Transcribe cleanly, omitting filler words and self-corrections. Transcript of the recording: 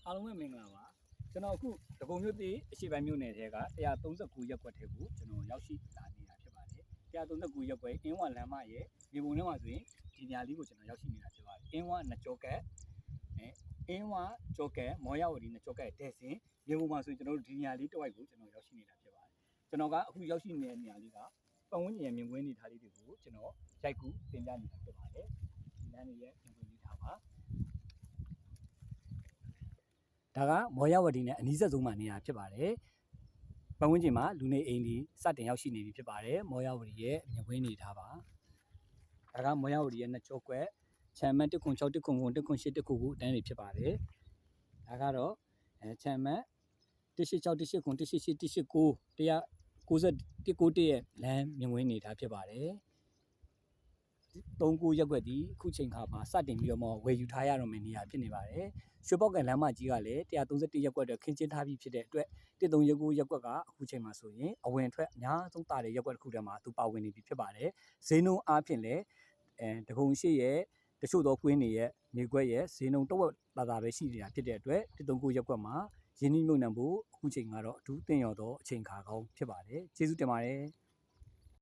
အားလုံးပဲမင်္ဂလာပါကျွန်တော်အခုဒဂုံမြို့တည်အရှိပိုင်းမြို့နယ်ထဲက139ရပ်ကွက်ထဲကိုကျွန်တော်ရောက်ရှိလာနေတာဖြစ်ပါတယ်139ရပ်ကွက်အင်းဝလမ်းမရဲ့မြေပုံထဲမှာဆိုရင်ဒီနေရာလေးကိုကျွန်တော်ရောက်ရှိနေတာဖြစ်ပါတယ်အင်းဝနှစ်ကျော်ကက်အင်းဝကျော်ကက်မော်ရဝတီနှစ်ကျော်ကက်ဒဲစင်မြေပုံမှာဆိုရင်ကျွန်တော်တို့ဒီနေရာလေးတစ်ဝိုက်ကိုကျွန်တော်ရောက်ရှိနေတာဖြစ်ပါတယ်ကျွန်တော်ကအခုရောက်ရှိနေတဲ့နေရာလေးကပတ်ဝန်းကျင်ရဲ့မြင်ကွင်းနေထားလေးတွေကိုကျွန်တော်ရိုက်ကူးတင်ပြနေတာဖြစ်ပါတယ်ဒီလမ်းလေးရဲ့မြင်ကွင်းနေထားပါဒါကမော်ရဝတီနဲ့အနီးဆက်ဆုံးမှာနေရာဖြစ်ပါတယ်။ပတ်ဝန်းကျင်မှာလူနေအိမ်ဒီစတင်ရောက်ရှိနေပြီဖြစ်ပါတယ်။မော်ရဝတီရဲ့မြင်ကွင်းနေထားပါ။ဒါကမော်ရဝတီရဲ့နှစ်ကျောကွက်ချမ်းမတ်106 109 108 199အတန်းတွေဖြစ်ပါတယ်။ဒါကတော့ချမ်းမတ်186 189 188 189 191ရဲ့လမ်းမြင်ကွင်းနေထားဖြစ်ပါတယ်။39ရက်ွက်ဒီအခုချိန်ခါမှာစတင်ပြီးတော့မှဝယ်ယူထားရတော့မယ့်နေရာဖြစ်နေပါတယ်။ရွှေပေါက်ကန်လမ်းမကြီးကလည်း131ရက်ွက်အတွက်ခင်းကျင်းထားပြီးဖြစ်တဲ့အတွက်139ရက်ွက်ကအခုချိန်မှာဆိုရင်အဝင်အထွက်အများဆုံးတာတဲ့ရက်ွက်တစ်ခုတည်းမှာသူပါဝင်နေပြီဖြစ်ပါတယ်။ဈေးနှုန်းအားဖြင့်လည်းဒဂုံရှိရဲ့တချို့သောကွင်းတွေရဲ့မြေကွက်ရဲ့ဈေးနှုန်းတဝက်သာပဲရှိနေတာဖြစ်တဲ့အတွက်139ရက်ွက်မှာရင်းနှီးမြှုပ်နှံဖို့အခုချိန်ကတော့အထူးတင်ရော်သောအချိန်ခါကောင်းဖြစ်ပါတယ်။ကျေးဇူးတင်ပါတယ်။